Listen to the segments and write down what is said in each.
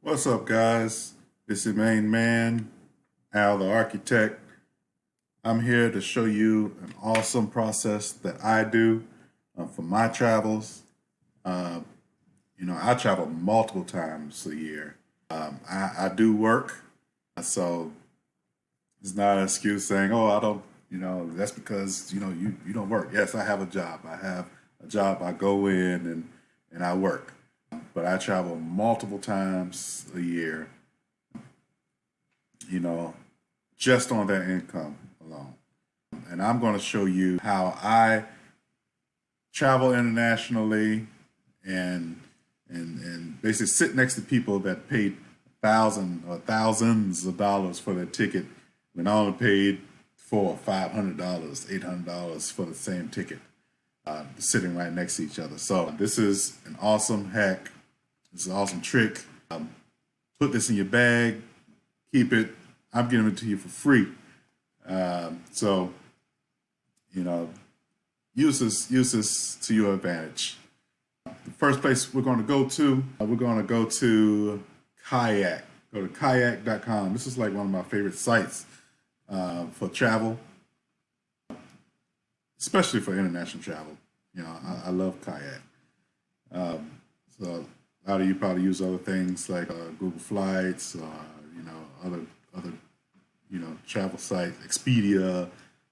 What's up, guys? This is main man, Al the architect. I'm here to show you an awesome process that I do for my travels. Uh, I travel multiple times a year. I do work, so it's not an excuse saying, "Oh, I don't." That's because you don't work. Yes, I have a job. I have a job. I go in and I work, but I travel multiple times a year, you know, just on that income alone. And I'm going to show you how I travel internationally and basically sit next to people that paid thousands of dollars for their ticket when I only paid $400, $500, $800 for the same ticket, sitting right next to each other. So this is an awesome hack. It's an awesome trick. Put this in your bag, keep it. I'm giving it to you for free. So, use this to your advantage. The first place we're going to go to Kayak. Go to kayak.com. This is like one of my favorite sites for travel, especially for international travel. I love Kayak. So a lot of you probably use other things like Google Flights or other travel sites, Expedia,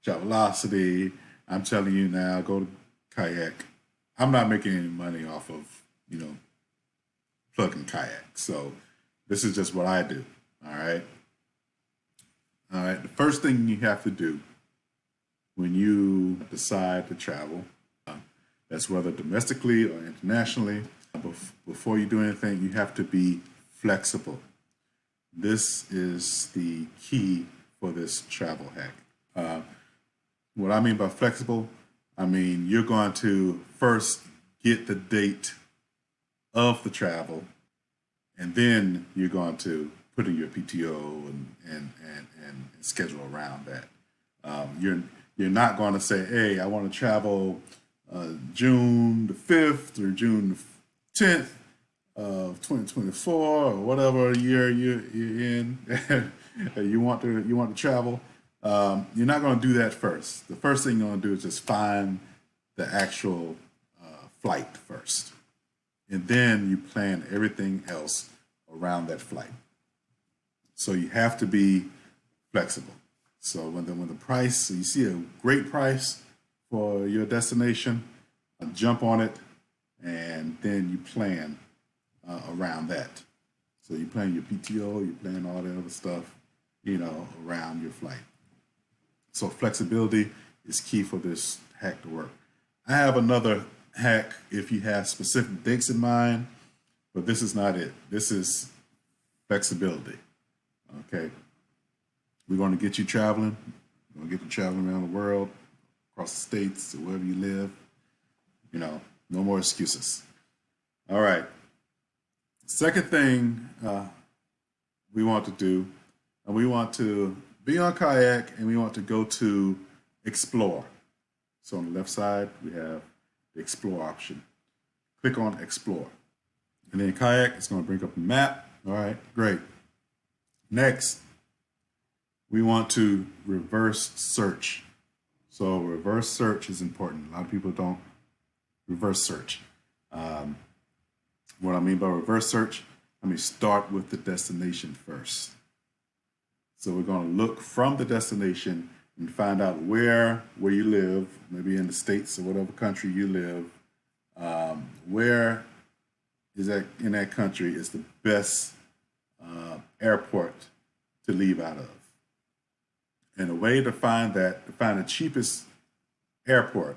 Travelocity. I'm telling you now, go to Kayak. I'm not making any money off of plugging Kayak. So this is just what I do. All right. The first thing you have to do when you decide to travel, that's whether domestically or internationally, before you do anything, you have to be flexible. This is the key for this travel hack. What I mean by flexible, I mean you're going to first get the date of the travel, and then you're going to put in your PTO and schedule around that. You're not going to say, hey, I want to travel June the 5th through June the 10th of 2024 or whatever year you're in. you want to travel. You're not going to do that first. The first thing you're going to do is just find the actual flight first, and then you plan everything else around that flight. So you have to be flexible. So when the price, you see a great price for your destination, jump on it, and then you plan around that. So you plan your PTO, you plan all the other stuff, around your flight. So flexibility is key for this hack to work. I have another hack if you have specific dates in mind, but this is not it. This is flexibility. Okay. We're going to get you traveling. We're going to get you traveling around the world, across the states, or wherever you live. No more excuses. All right. Second thing we want to do, and we want to be on Kayak, and we want to go to Explore. So on the left side, we have the Explore option. Click on Explore. And then Kayak is going to bring up a map. All right, great. Next, we want to reverse search. So reverse search is important. A lot of people don't reverse search. What I mean by reverse search, I mean start with the destination first. So we're going to look from the destination and find out where you live, maybe in the States or whatever country you live, where is that in that country is the best airport to leave out of. And the way to find the cheapest airport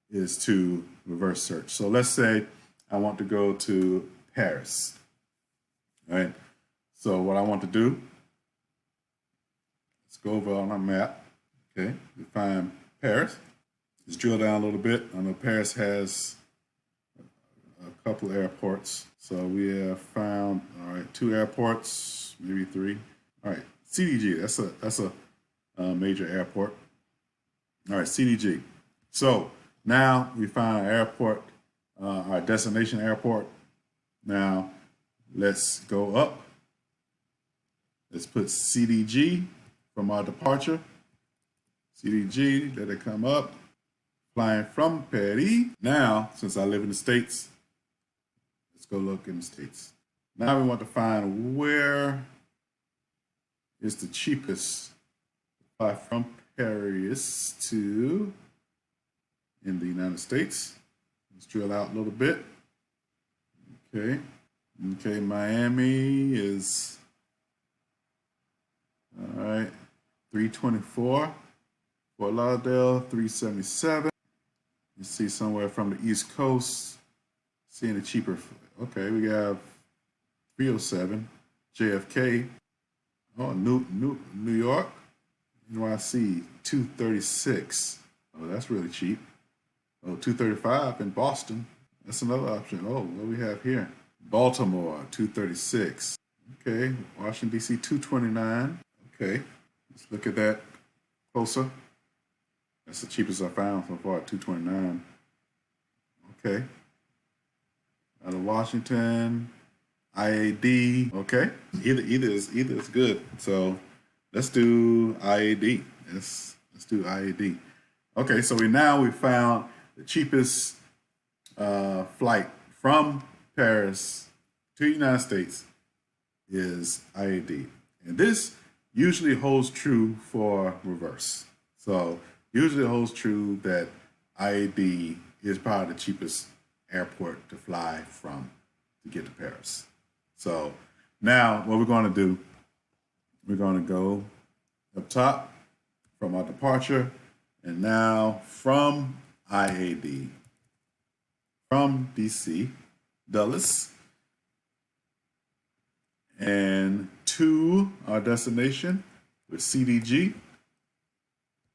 is to reverse search. So let's say I want to go to Paris. All right. So what I want to do, let's go over on our map. Okay. We find Paris. Let's drill down a little bit. I know Paris has a couple airports. So we have found, all right, 2 airports, maybe 3. All right. CDG, that's a major airport. All right, CDG. So now we found our airport, our destination airport. Now let's go up Let's put CDG from our departure. CDG, let it come up. Flying from Paris. Now, since I live in the States, let's go look in the States. Now we want to find where is the cheapest to fly from Paris to in the United States. Let's drill out a little bit. Okay. Okay, Miami is all right. 324. Fort Lauderdale, 377. You see somewhere from the East Coast, seeing the cheaper. Okay, we have 307. JFK. Oh, New York. NYC, 236. Oh, that's really cheap. Oh, 235 in Boston. That's another option. Oh, what do we have here? Baltimore, 236. Okay, Washington, D.C., 229. Okay, let's look at that closer. That's the cheapest I found so far, 229. Okay. Out of Washington, IAD. Okay. Either is good. So let's do IAD. Let's do IAD. Okay, so we found the cheapest flight from Paris to the United States is IAD. And this usually holds true for reverse. So usually it holds true that IAD is probably the cheapest airport to fly from to get to Paris. So now what we're going to do, we're going to go up top from our departure, and now from IAD, from DC, Dulles, and to our destination with CDG,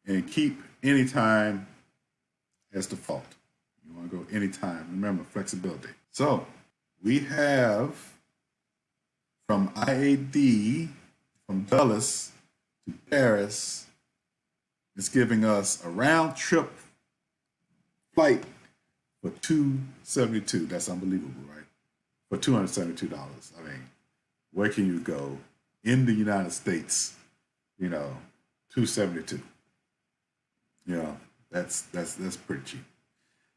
and keep anytime as default. You want to go anytime. Remember, flexibility. So we have from IAD, from Dulles to Paris, it's giving us a round trip flight for $272. That's unbelievable, right? For $272. I mean, where can you go in the United States? You know, $272. You know, that's pretty cheap.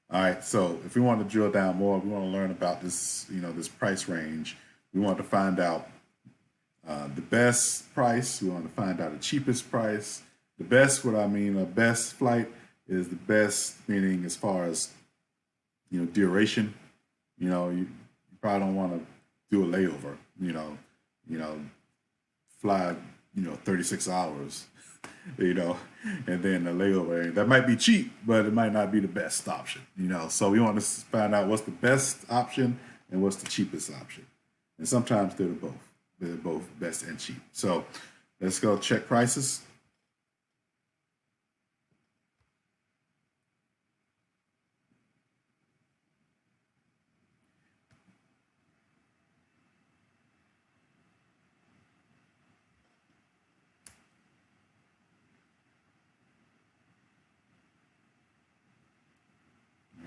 All right, so if we want to drill down more, we want to learn about this, you know, this price range. We want to find out the best price. We want to find out the cheapest price. The best, what I mean, a best flight is the best, meaning as far as, you know, duration. You know, you probably don't want to do a layover. You know, fly, 36 hours. You know, and then the layover. That might be cheap, but it might not be the best option, you know. So we want to find out what's the best option and what's the cheapest option. And sometimes they're both. They're both best and cheap. So let's go check prices.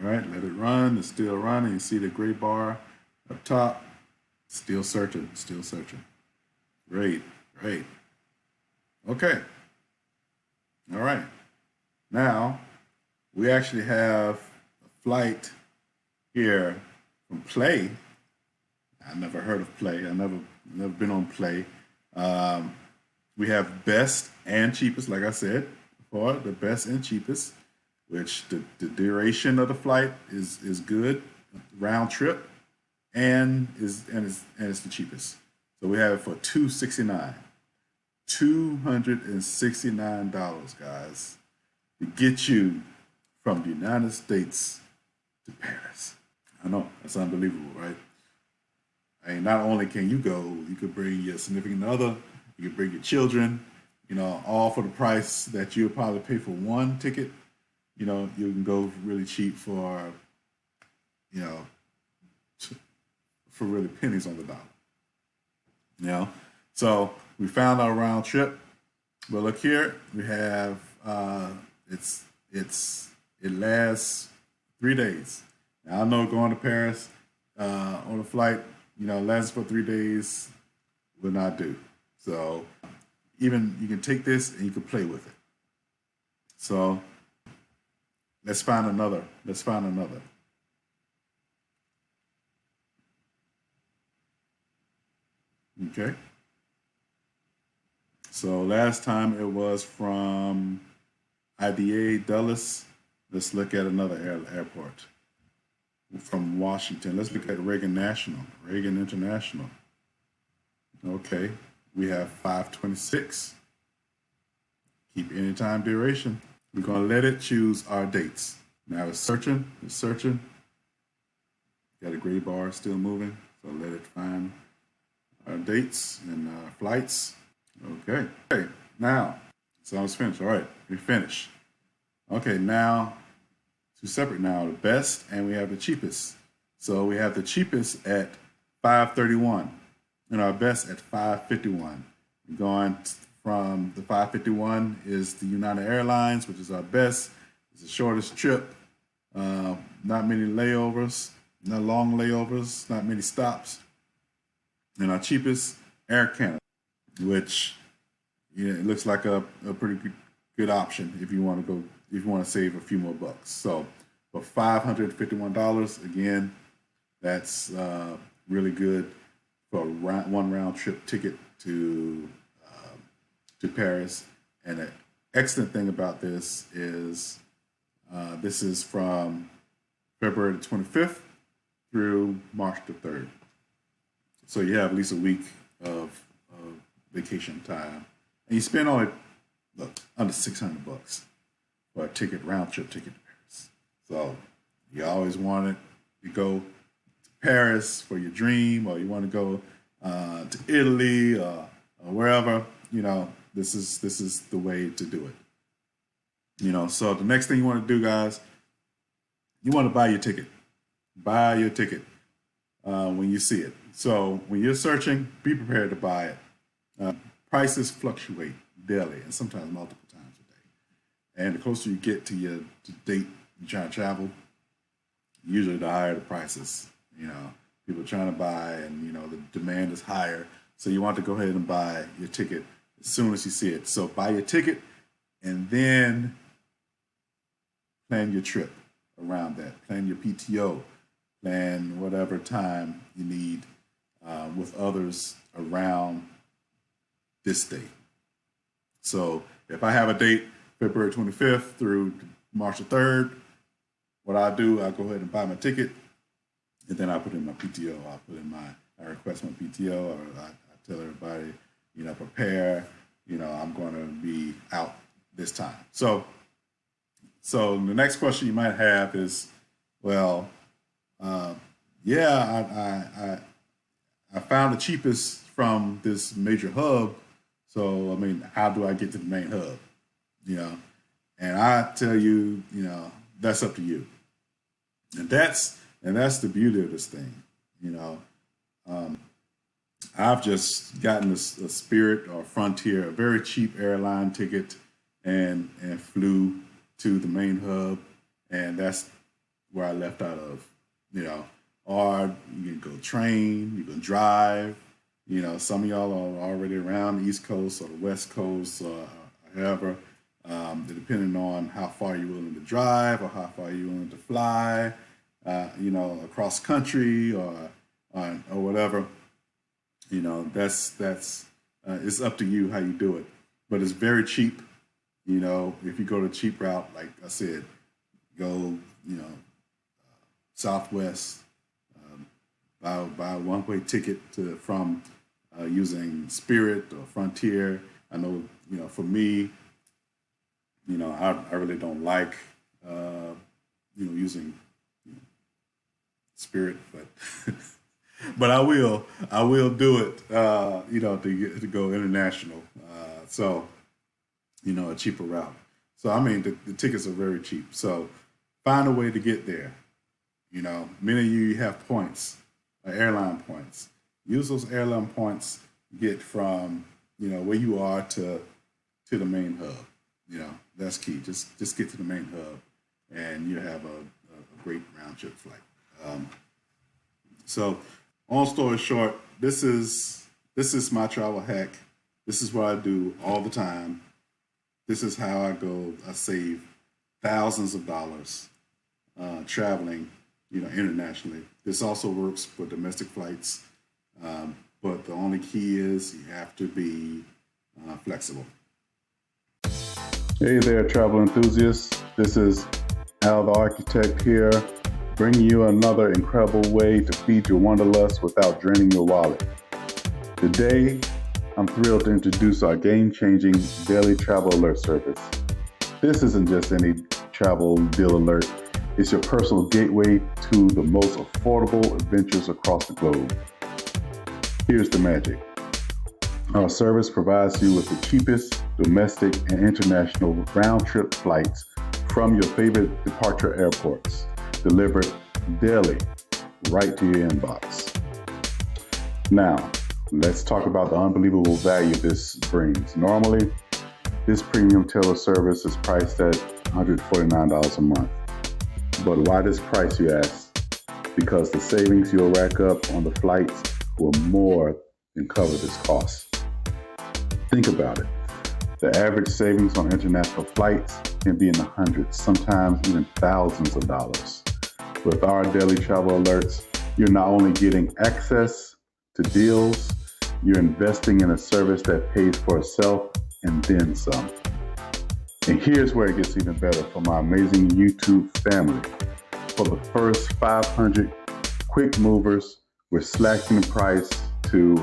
All right, let it run. It's still running. You see the gray bar up top. Still searching, still searching. Great, great. Okay. All right. Now, we actually have a flight here from Play. I never heard of Play. I never been on Play. We have best and cheapest, like I said before, the best and cheapest, which the duration of the flight is good, round trip, and it's the cheapest. So we have it for $269. $269, guys, to get you from the United States to Paris. I know, that's unbelievable, right? I mean, not only can you go, you could bring your significant other, you could bring your children, all for the price that you'll probably pay for one ticket. You can go really cheap for, for really pennies on the dollar. So we found our round trip. But look here, we have it lasts 3 days. Now I know going to Paris on a flight, lasts for 3 days will not do. So even you can take this and you can play with it. So let's find another. Let's find another. Okay. So last time it was from IDA Dulles. Let's look at another airport from Washington. Let's look at Reagan National, Reagan International. Okay, we have 526. Keep anytime duration. We're going to let it choose our dates. Now it's searching, it's searching. Got a gray bar still moving, so let it find our dates and our flights. Okay, now, it's almost finished. All right, we finished. Okay, now, two separate now, the best and we have the cheapest. So we have the cheapest at $531 and our best at $551. Going from the $551 is the United Airlines, which is our best. It's the shortest trip. Not many layovers, not long layovers, not many stops. And our cheapest, Air Canada, which it looks like a pretty good option if you want to go, if you want to save a few more bucks. So for $551, again, that's really good for one round trip ticket to Paris. And the excellent thing about this is from February the 25th through March the 3rd. So you have at least a week of vacation time, and you spend only under $600 for a ticket, round trip ticket to Paris. So you always wanted to go to Paris for your dream, or you want to go to Italy or wherever. This is the way to do it. So the next thing you want to do, guys, you want to buy your ticket. Buy your ticket when you see it. So when you're searching, be prepared to buy it. Prices fluctuate daily and sometimes multiple times a day. And the closer you get to your date you're trying to travel, usually the higher the prices. People are trying to buy, and the demand is higher. So you want to go ahead and buy your ticket as soon as you see it. So buy your ticket and then plan your trip around that. Plan your PTO. Plan whatever time you need with others around this date. So if I have a date February 25th through March the 3rd, what I do, I go ahead and buy my ticket, and then I put in my PTO. I request my PTO, or I tell everybody, prepare. I'm going to be out this time. So the next question you might have is, well, I found the cheapest from this major hub. So, how do I get to the main hub? And I tell you, that's up to you. And that's the beauty of this thing. I've just gotten a Spirit or Frontier, a very cheap airline ticket, and flew to the main hub, and that's where I left out of. Or you can go train, you can drive. Some of y'all are already around the East Coast or the West Coast, or however, depending on how far you're willing to drive or how far you're willing to fly, across country or whatever. That's it's up to you how you do it. But it's very cheap. If you go the cheap route, like I said, go, Southwest, buy a one-way ticket from using Spirit or Frontier. I know, for me, I really don't like, using Spirit, but but I will do it, to go international. So, a cheaper route. So, the tickets are very cheap. So find a way to get there. Many of you have points, airline points. Use those airline points to get from, where you are to the main hub. That's key. Just get to the main hub, and you have a great round trip flight. So, long story short, this is my travel hack. This is what I do all the time. This is how I go. I save thousands of dollars traveling, internationally. This also works for domestic flights, but the only key is you have to be flexible. Hey there, travel enthusiasts. This is Al the Architect here, bringing you another incredible way to feed your wanderlust without draining your wallet. Today, I'm thrilled to introduce our game-changing daily travel alert service. This isn't just any travel deal alert. It's your personal gateway to the most affordable adventures across the globe. Here's the magic. Our service provides you with the cheapest domestic and international round-trip flights from your favorite departure airports, delivered daily right to your inbox. Now, let's talk about the unbelievable value this brings. Normally, this premium tailor service is priced at $149 a month. But why this price, you ask? Because the savings you'll rack up on the flights will more than cover this cost. Think about it. The average savings on international flights can be in the hundreds, sometimes even thousands of dollars. With our daily travel alerts, you're not only getting access to deals, you're investing in a service that pays for itself and then some. And here's where it gets even better for my amazing YouTube family. For the first 500 quick movers, we're slashing the price to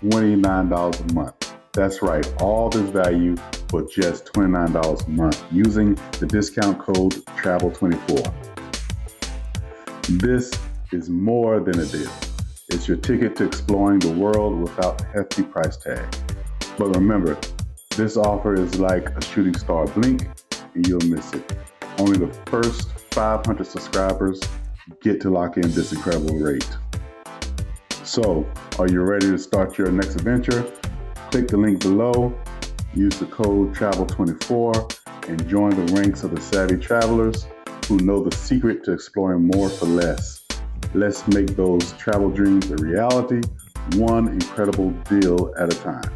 $29 a month. That's right, all this value for just $29 a month using the discount code TRAVEL24. This is more than a deal. It's your ticket to exploring the world without a hefty price tag. But remember, this offer is like a shooting star blink and you'll miss it. Only the first 500 subscribers get to lock in this incredible rate. So, are you ready to start your next adventure? Click the link below, use the code TRAVEL24, and join the ranks of the savvy travelers who know the secret to exploring more for less. Let's make those travel dreams a reality, one incredible deal at a time.